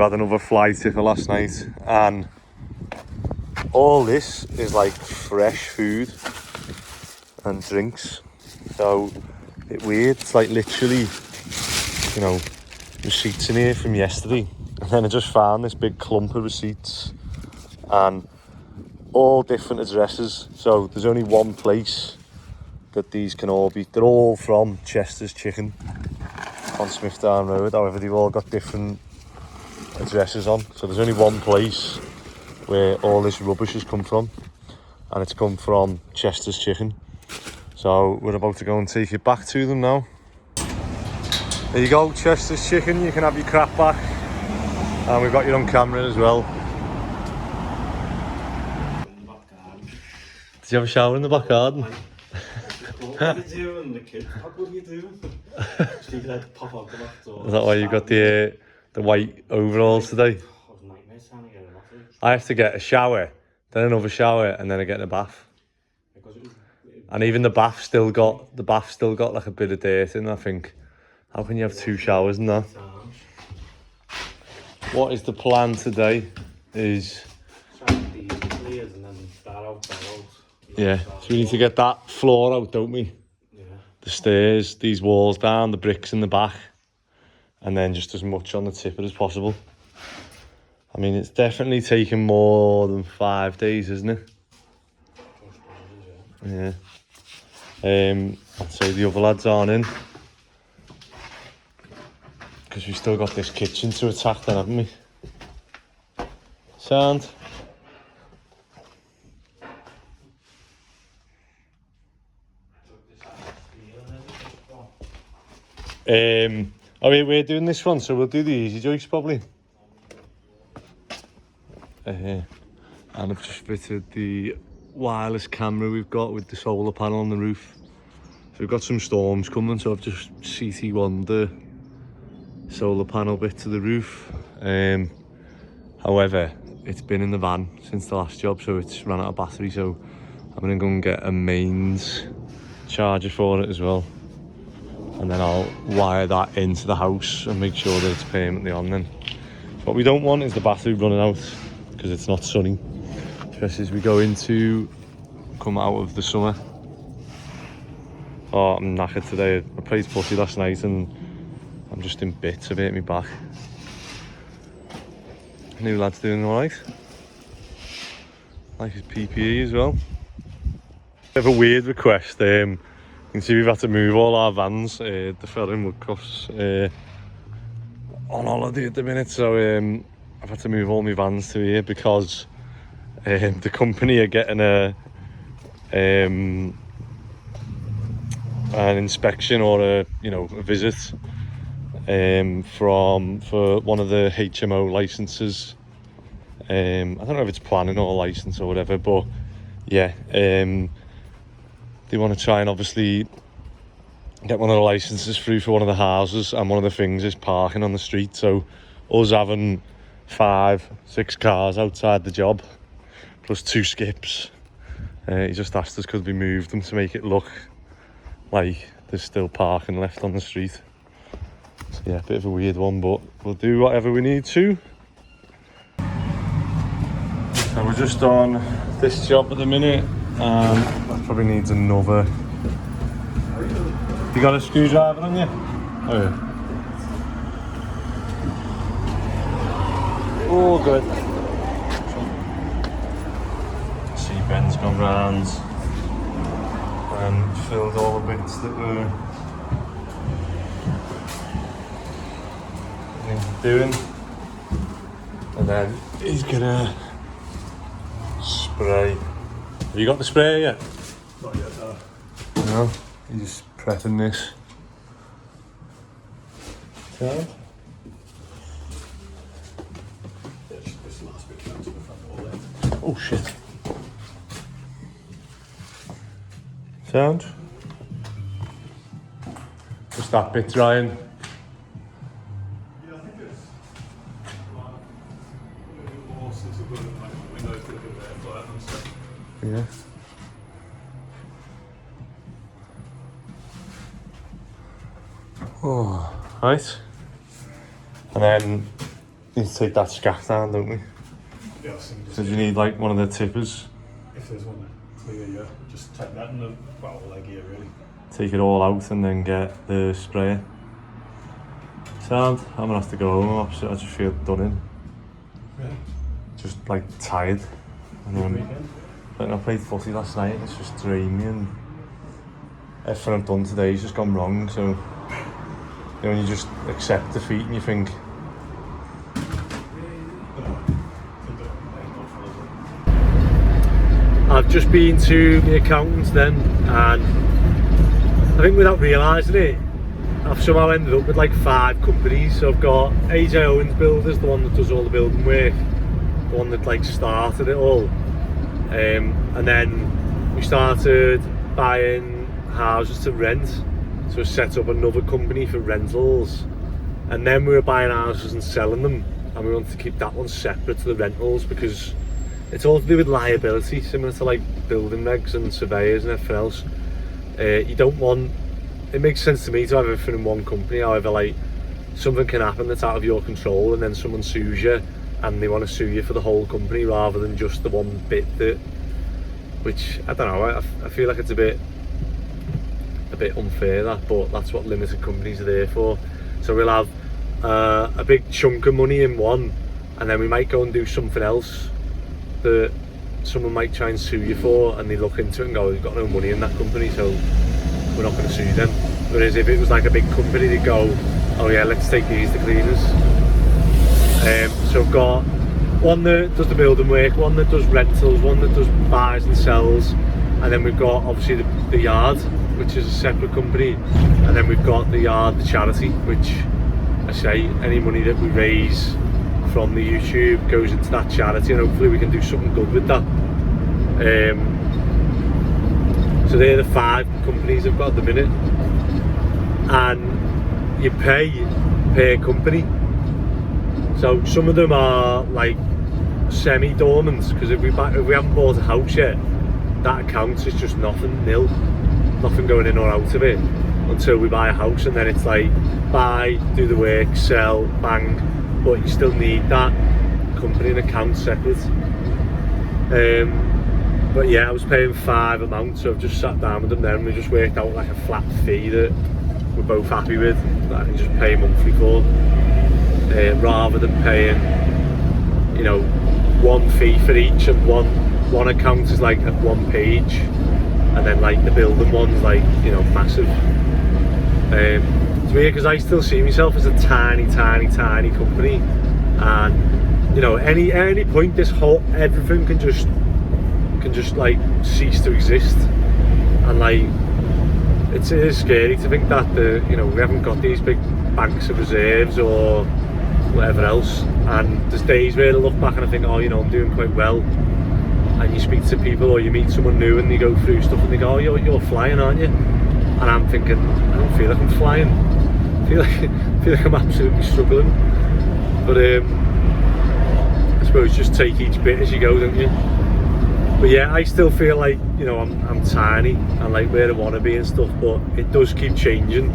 had another fly ticker last night, and all this is like fresh food and drinks. So it's weird. It's like literally, you know, receipts in here from yesterday, and then I just found this big clump of receipts and all different addresses. So there's only one place that these can all be. They're all from Chester's Chicken on Smithdown Road. However, they've all got different addresses on. So there's only one place where all this rubbish has come from, and it's come from Chester's Chicken. So we're about to go and take it back to them now. There you go, Chester's Chicken. You can have your crap back, and we've got you on camera as well. Did you have a shower in the back garden? What are you doing, the kid? What are you doing? Steve had to pop out the back door. Is that why you got the white overalls today? I have to get a shower, then another shower, and then I get in a bath. And even the bath still got like a bit of dirt in. I think. How can you have 2 showers in that? What is the plan today? Is yeah, so we need to get that floor out, don't we? Yeah. The stairs, these walls down, the bricks in the back, and then just as much on the tipper as possible. I mean, it's definitely taken more than 5 days, isn't it? Yeah. I'd say the other lads aren't in, because we've still got this kitchen to attack then, haven't we? Sound? Oh yeah, we're doing this one, so we'll do the easy joists probably. And I've just fitted the wireless camera we've got with the solar panel on the roof. So we've got some storms coming, so I've just CT1'd the solar panel bit to the roof. However, it's been in the van since the last job, so it's run out of battery, so I'm gonna go and get a mains charger for it as well. And then I'll wire that into the house and make sure that it's permanently on then. What we don't want is the battery running out, because it's not sunny, especially as we come out of the summer. Oh, I'm knackered today. I played footy last night and I'm just in bits. I've hurt me back. New lad's doing alright. Like his PPE as well. Bit of a weird request. You can see we've had to move all our vans. The fella in Woodcroft's on holiday at the minute, so I've had to move all my vans to here because the company are getting an inspection or a visit for one of the HMO licenses. I don't know if it's planning or license or whatever, but yeah, they want to try and obviously get one of the licenses through for one of the houses, and one of the things is parking on the street. So us having 5-6 cars outside the job plus 2 skips, he just asked us could we move them to make it look like there's still parking left on the street. So yeah, a bit of a weird one, but we'll do whatever we need to. So we're just on this job at the minute, and that probably needs another. You got a screwdriver on you? Oh yeah. Oh good. See, Ben's gone round and filled all the bits that were doing, and then he's gonna spray. Have you got the spray yet? Not yet, no. No, he's just prepping this. Okay. Yeah, just this last bit down to the front wall there. Oh shit. Sound? Just that bit drying. Yeah, I think it's like a bit more since I've got it, like the windows look a bit flat and stuff. Yeah. Oh, right. And then need to take that shaft down, don't we? Yeah, I think So do you need like one of the tippers? if there's one clear, yeah, just take that and the leg here really. Take it all out and then get the sprayer. Sound, I'm gonna have to go home. I just feel done in. Yeah. Just like tired. And Weekend. But I played footy last night, it's just dreamy and everything I've done today has just gone wrong. So, you know, when you just accept defeat and you think, I've just been to the accountants then, and I think without realising it, I've somehow ended up with like 5 companies. So I've got AJ Owens Builders, the one that does all the building work, the one that like started it all. And then we started buying houses to rent, so we set up another company for rentals, and then we were buying houses and selling them, and we wanted to keep that one separate to the rentals because it's all to do with liability, similar to like building regs and surveyors and everything else. You don't want, it makes sense to me to have everything in one company. However, like something can happen that's out of your control and then someone sues you and they want to sue you for the whole company rather than just the one bit that, which I don't know, I feel like it's a bit unfair that, but that's what limited companies are there for. So we'll have a big chunk of money in one, and then we might go and do something else that someone might try and sue you for, and they look into it and go, you've got no money in that company, so we're not going to sue them. Whereas if it was like a big company, they'd go, oh yeah, let's take these to cleaners. So I've got one that does the building work, one that does rentals, one that does buys and sells, and then we've got obviously the yard, which is a separate company, and then we've got the yard, the charity, which I say any money that we raise from the YouTube goes into that charity, and hopefully we can do something good with that. So they're the 5 companies I've got at the minute, and you pay per company. So some of them are like semi-dormant, because if we haven't bought a house yet, that account is just nothing, nil, nothing going in or out of it until we buy a house, and then it's like buy, do the work, sell, bang. But you still need that company and account separate. But yeah, I was paying 5 amounts, so I've just sat down with them there and we just worked out like a flat fee that we're both happy with, that I can just pay monthly for, rather than paying, you know, one fee for each, and one account is like at 1 page, and then like the building one's like, you know, massive. It's weird because I still see myself as a tiny company, and you know, any point this whole everything can just like cease to exist, and like it is scary to think that you know, we haven't got these big banks of reserves or whatever else, and there's days where I look back and I think, oh, you know, I'm doing quite well, and you speak to people or you meet someone new and they go through stuff and they go, oh, you're flying, aren't you? And I'm thinking, I don't feel like I'm flying. I feel like I'm absolutely struggling. But I suppose just take each bit as you go, don't you? But yeah, I still feel like, you know, I'm tiny and like where I want to be and stuff, but it does keep changing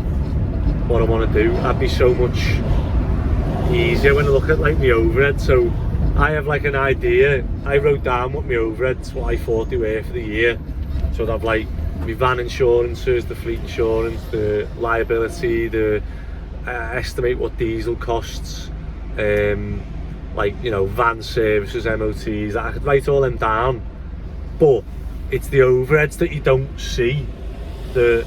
what I want to do. I'd be so much easier when I look at like my overhead. So I have like an idea. I wrote down what my overheads, what I thought they were for the year. So I'd have like my van insurances, the fleet insurance, the liability, the estimate what diesel costs, like, you know, van services, MOTs. I could write all them down, but it's the overheads that you don't see that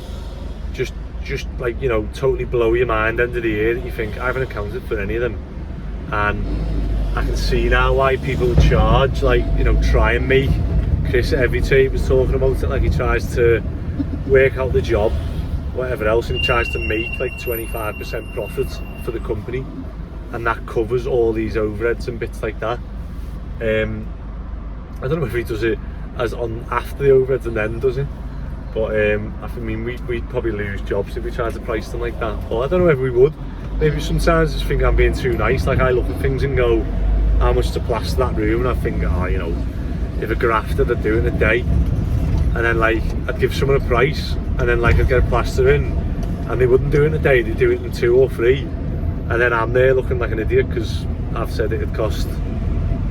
just like, you know, totally blow your mind end of the year, that you think I haven't accounted for any of them. And I can see now why people charge, like, you know, try and make, Chris every day was talking about it, like he tries to work out the job, whatever else, and he tries to make like 25% profit for the company, and that covers all these overheads and bits like that. I don't know if he does it as on after the overheads and then does it, but I mean we'd probably lose jobs if we tried to price them like that. But I don't know if we would. Maybe sometimes I just think I'm being too nice. Like I look at things and go, how much to plaster that room, and I think, oh, you know, if a grafter they'd do it in a day, and then like I'd give someone a price, and then like I'd get a plaster in and they wouldn't do it in a day, they'd do it in 2 or 3, and then I'm there looking like an idiot because I've said it'd cost,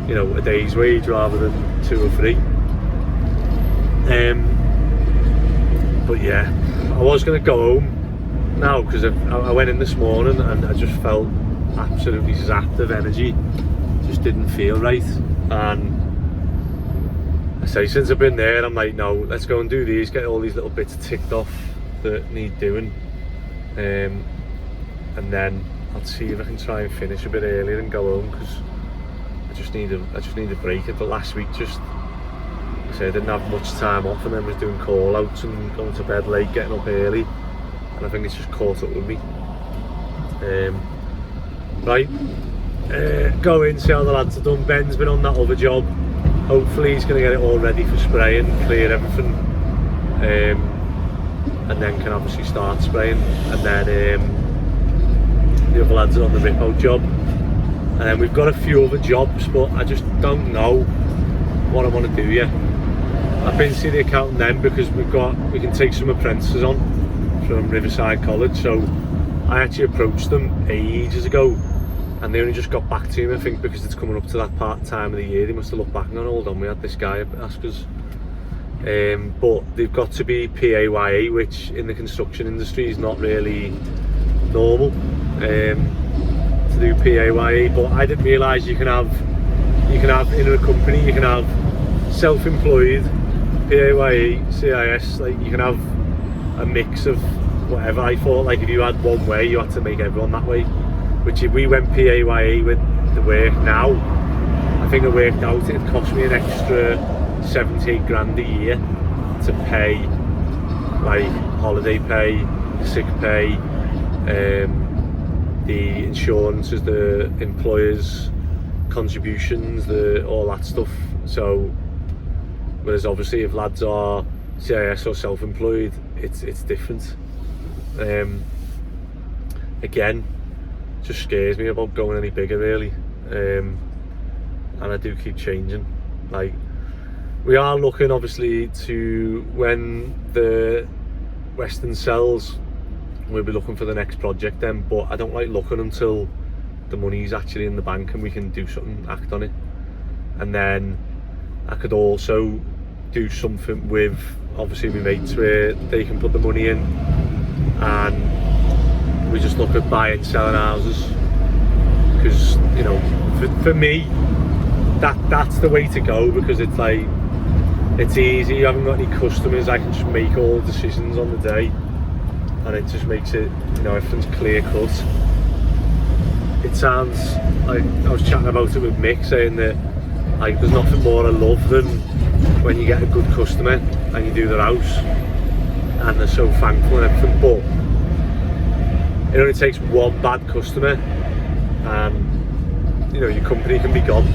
you know, a day's wage rather than 2 or 3. But yeah, I was going to go home now because I went in this morning and I just felt absolutely zapped of energy. Just didn't feel right. And I say, since I've been there, I'm like, no, let's go and do these, get all these little bits ticked off that need doing. And then I'll see if I can try and finish a bit earlier and go home, because I just need a break. But last week, just I say I didn't have much time off, and then was doing call outs and going to bed late, getting up early, and I think it's just caught up with me. Right, go in, see how the lads are done. Ben's been on that other job. Hopefully he's going to get it all ready for spraying, clear everything, and then can obviously start spraying. And then the other lads are on the rip-out job, and then we've got a few other jobs, but I just don't know what I want to do yet. I've been to see the accountant then, because we can take some apprentices on from Riverside College. So I actually approached them ages ago, and they only just got back to me, I think, because it's coming up to that time of the year. They must have looked back and gone, hold on, we had this guy ask us. But they've got to be PAYE, which in the construction industry is not really normal to do PAYE. But I didn't realise you can have in a company, you can have self-employed, PAYE, CIS, like you can have a mix of whatever. I thought, like, if you had one way, you had to make everyone that way. Which, if we went PAYE with the work now, I think it worked out, it cost me an extra 78 grand a year to pay, like, holiday pay, sick pay, the insurances, the employers' contributions, all that stuff. So, whereas obviously if lads are CIS or self-employed, it's different. Again, just scares me about going any bigger, really. And I do keep changing. Like, we are looking obviously to, when the Western sells, we'll be looking for the next project then, but I don't like looking until the money's actually in the bank and we can do something, act on it. And then I could also do something with obviously my mates where they can put the money in and we just look at buying, selling houses. Because, you know, for me, that's the way to go, because it's like, it's easy, you haven't got any customers, I can just make all the decisions on the day, and it just makes it, you know, everything's clear cut. It sounds like, I was chatting about it with Mick, saying that, like, there's nothing more I love than when you get a good customer and you do their house and they're so thankful and everything, but it only takes one bad customer and, you know, your company can be gone,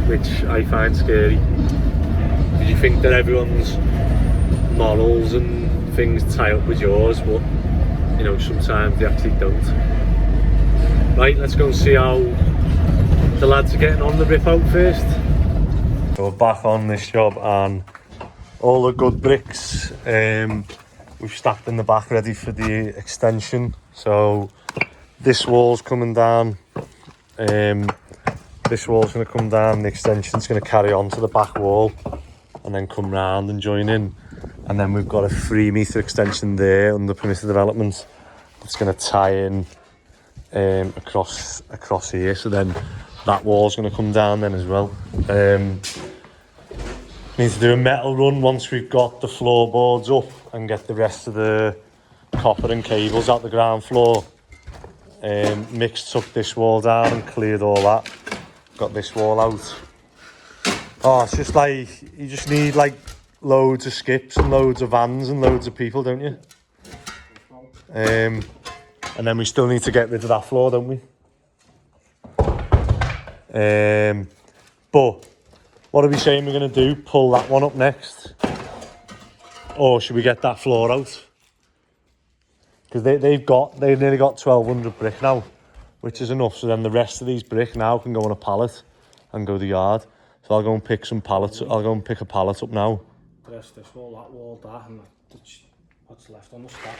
which I find scary, because you think that everyone's morals and things tie up with yours, but, you know, sometimes they actually don't. Right, let's go and see how the lads are getting on the rip out first. So we're back on this job and all the good bricks we've stacked in the back ready for the extension. So this wall's coming down, this wall's going to come down, the extension's going to carry on to the back wall and then come round and join in. And then we've got a 3 metre extension there under permitted development that's going to tie in across here. So then that wall's going to come down then as well. Need to do a metal run once we've got the floorboards up and get the rest of the copper and cables out the ground floor. Mick's took this wall down and cleared all that. Got this wall out. Oh, it's just like, you just need like loads of skips and loads of vans and loads of people, don't you? And then we still need to get rid of that floor, don't we? But what are we saying we're going to do? Pull that one up next? Or should we get that floor out? Because they've nearly got 1,200 brick now, which is enough. So then the rest of these brick now can go on a pallet and go to the yard. So I'll go and pick some pallets. I'll go and pick a pallet up now. This wall, that wall, that, and what's left on the stack.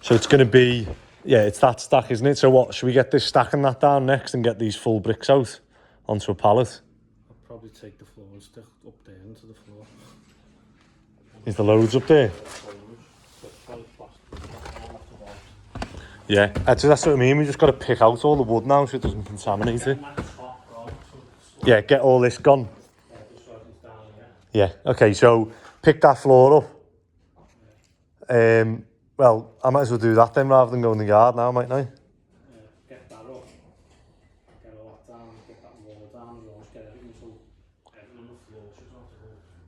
So it's going to be Yeah, it's that stack, isn't it? So what, should we get this stacking that down next and get these full bricks out onto a pallet? I'll probably take the floor and stick up there into the floor. Is the loads up there? Yeah, that's what I mean. We just got to pick out all the wood now so it doesn't contaminate it. Yeah, get all this gone. Yeah, okay, so pick that floor up. Well, I might as well do that then rather than go in the yard now, mightn't I? Get that up. Get all that down, get that wall down, and get everything so everything on the floor should not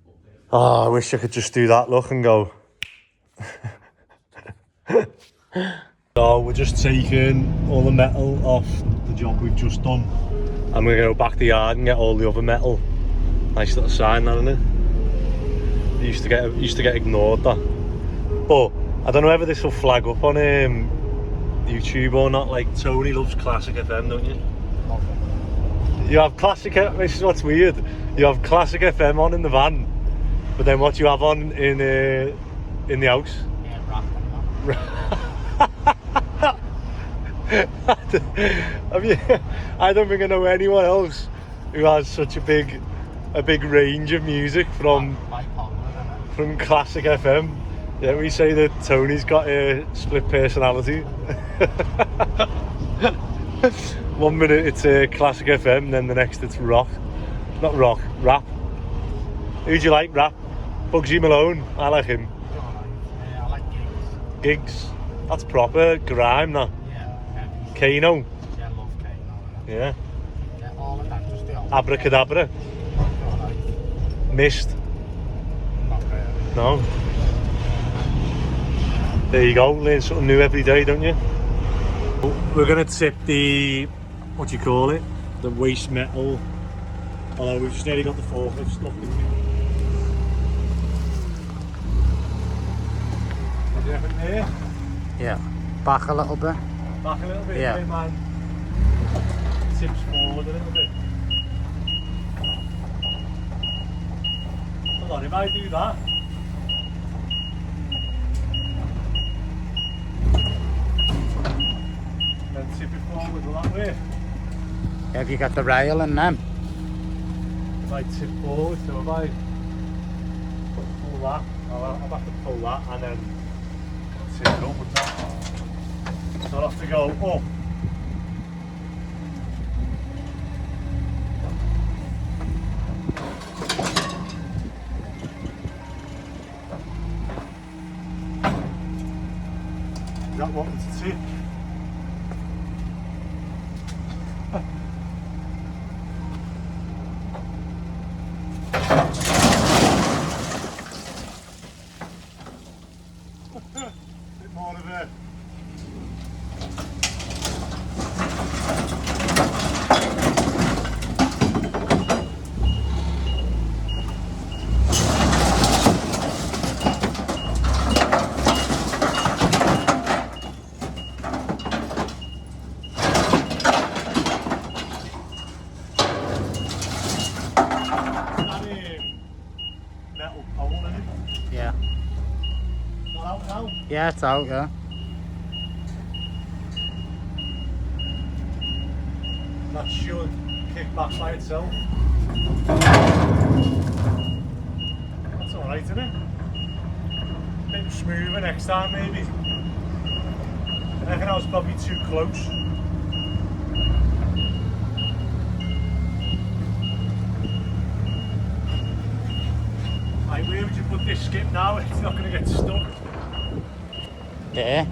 go up there. Oh, I wish I could just do that look and go. So we're just taking all the metal off the job we've just done. And we're going to go back to the yard and get all the other metal. Nice little sign, that, isn't it? Used to get ignored, that. But I don't know whether this will flag up on YouTube or not. Like, Tony loves Classic FM, don't you? You have Classic FM. This is what's weird. You have Classic FM on in the van, but then what you have on in the house? Yeah, I don't think I know anyone else who has such a big range of music from Classic FM. Yeah, we say that Tony's got a split personality. 1 minute it's Classic FM, then the next it's rock. Not rock, rap. Who do you like, rap? Bugsy Malone, I like him. Yeah, I like gigs. Gigs, that's proper grime, that. Yeah, Kano. yeah, I love Kano. Yeah. Yeah, all of that, just the old. Abracadabra. Alright. Mist. Not really. No. There you go, learn something new every day, don't you? We're going to tip the, what do you call it? The waste metal. Although we've just nearly got the forklift stuck in here. Is there anything there? Yeah, back a little bit. Back a little bit, Yeah. okay, man. Tips forward a little bit. Hold on, if I do that. Then tip it forward that way. Have you got the rail in them? If I tip forward, so if I pull that, I'll have to pull that and then tip it up with that. So I'll have to go up. Is that what it's tip? Bit more of a metal pole in it. Yeah. Not out now. Yeah, it's out, yeah. That should kick back by itself. That's alright, isn't it? Bit smoother next time, maybe. I reckon I was probably too close. Right, where would you put this skip now? It's not going to get stuck. There.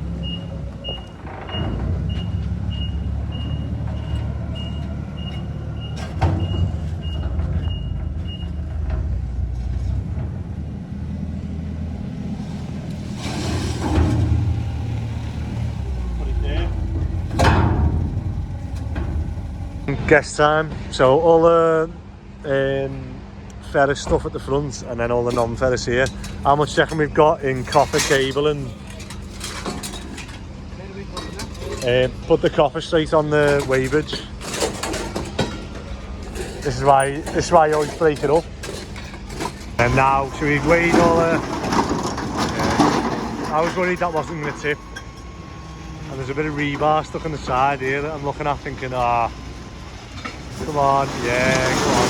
Put it there. Guest time. So all the ferrous stuff at the front and then all the non-ferrous here. How much do you reckon we've got in copper cable and put the copper straight on the weighbridge. This is why you always break it up. And now, should we weigh all the... I was worried that wasn't going to tip. And And there's a bit of rebar stuck on the side here that I'm looking at thinking, come on, yeah, come on.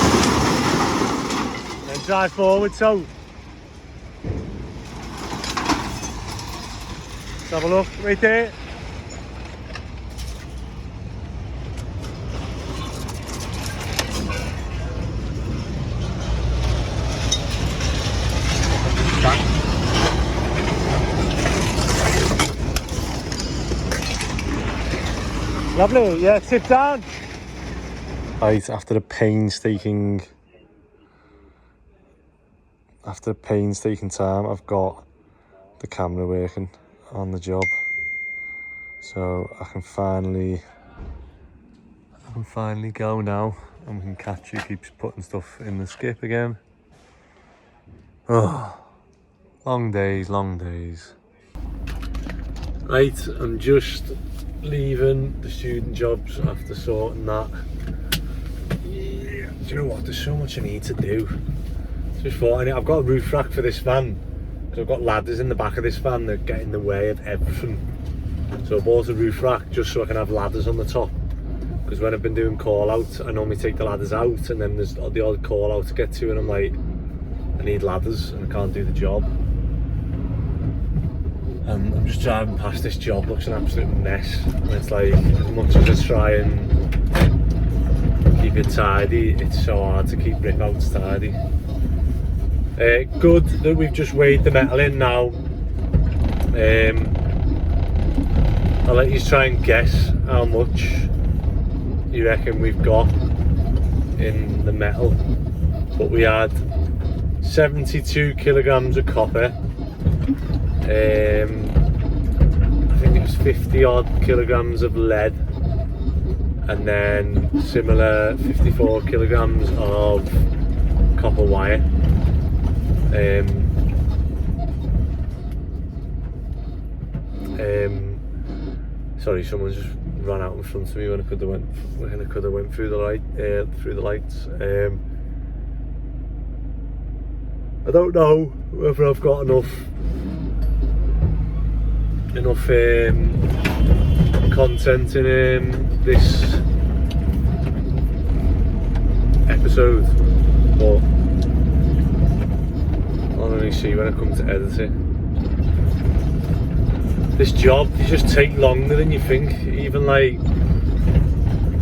And then drive forward, so. Let's have a look, right there. Lovely, yeah, sit down. Right, after a painstaking time, I've got the camera working on the job. So I can finally go now, and we can catch who keeps putting stuff in the skip again. Oh, long days, long days. Right, I'm just leaving the student jobs after sorting that. Yeah, do you know what? There's so much I need to do. Just thought, I've got a roof rack for this van, because I've got ladders in the back of this van that get in the way of everything. So I bought a roof rack just so I can have ladders on the top. Because when I've been doing call out, I normally take the ladders out, and then there's the odd call out to get to, and I'm like, I need ladders and I can't do the job. And I'm just driving past this job, looks an absolute mess. And it's like, as much as I try and keep it tidy, it's so hard to keep rip outs tidy. Good that we've just weighed the metal in now. I'll let you try and guess how much you reckon we've got in the metal. But we had 72 kilograms of copper. I think it was 50 odd kilograms of lead, and then similar 54 kilograms of copper wire. Sorry, someone's just ran out in front of me when I could have went through the lights. I don't know whether I've got enough content in this episode, but I'll only see when I come to edit it. This job, you just take longer than you think. Even like,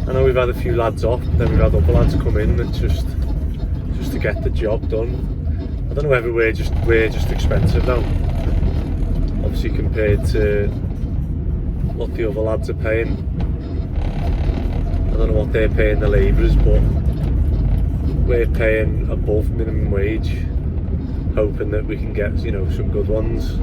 I know we've had a few lads off, then we've had other lads come in, and just to get the job done. I don't know whether we're just expensive now, obviously compared to what the other lads are paying. I don't know what they're paying the labourers, but we're paying above minimum wage, hoping that we can get, you know, some good ones.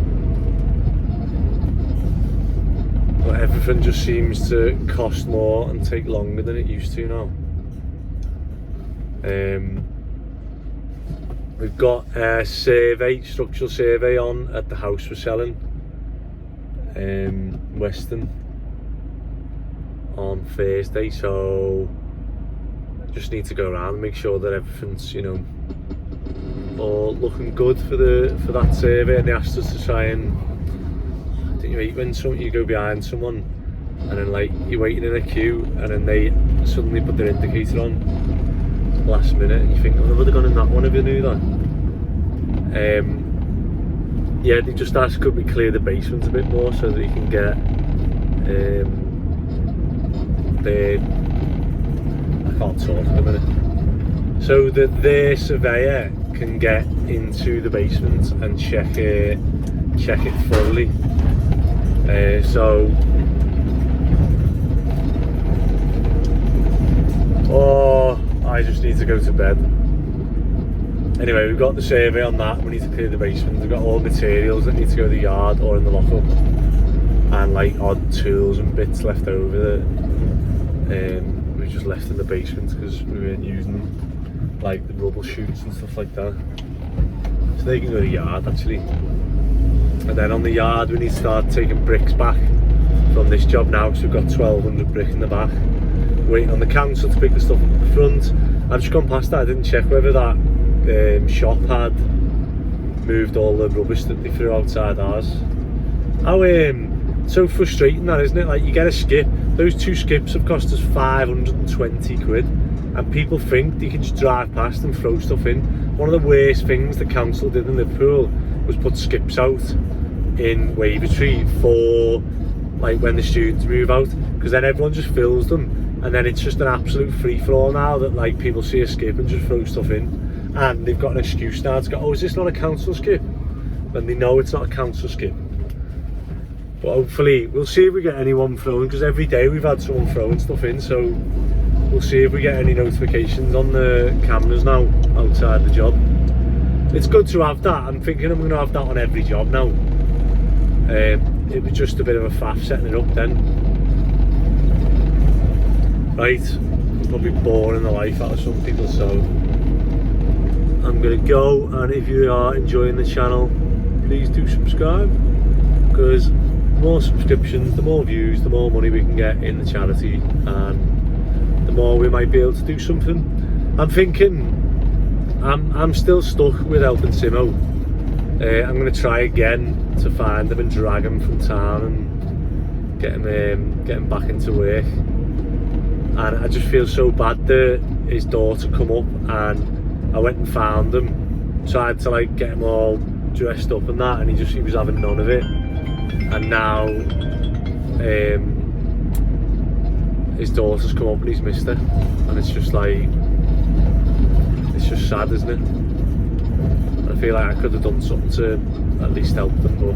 But everything just seems to cost more and take longer than it used to now. We've got a structural survey on at the house we're selling, Weston, on Thursday, so just need to go around and make sure that everything's, you know, all looking good for that survey. And they asked us to try and, I think when you go behind someone and then like you're waiting in a queue and then they suddenly put their indicator on last minute and you think, oh, I would have gone in that one if you knew that. Yeah, they just asked, could we clear the basement a bit more so that you can get I can't talk in a minute, so that their surveyor can get into the basement and check it fully. I just need to go to bed. Anyway, we've got the survey on that. We need to clear the basement. We've got all the materials that need to go to the yard or in the lockup, and like odd tools and bits left over that we just left in the basement because we weren't using them, like the rubble chutes and stuff like that. So they can go to the yard actually. And then on the yard we need to start taking bricks back from this job now, because we've got 1,200 brick in the back. Waiting on the council to pick the stuff up at the front. I've just gone past that, I didn't check whether that shop had moved all the rubbish that they threw outside ours. How so frustrating that, isn't it? Like, you get a skip, those 2 skips have cost us 520 quid, and people think they can just drive past and throw stuff in. One of the worst things the council did in Liverpool was put skips out in Wavertree for like when the students move out, because then everyone just fills them, and then it's just an absolute free-for-all now that like people see a skip and just throw stuff in, and they've got an excuse now to go, oh, is this not a council skip? And they know it's not a council skip. But hopefully we'll see if we get anyone throwing, because every day we've had someone throwing stuff in, so we'll see if we get any notifications on the cameras now outside the job. It's good to have that. I'm thinking I'm going to have that on every job now. It was just a bit of a faff setting it up then. Right, I'm probably boring the life out of some people, so I'm going to go, and if you are enjoying the channel, please do subscribe, because the more subscriptions, the more views, the more money we can get in the charity, and the more we might be able to do something. I'm thinking I'm still stuck with helping Simo. I'm going to try again to find him and drag him from town and get him back into work. And I just feel so bad that his daughter come up, and I went and found him, tried to like get him all dressed up and that, and he was having none of it. And now his daughter's come up and he's missed her, and it's just like, it's just sad, isn't it? I feel like I could have done something to at least help them, but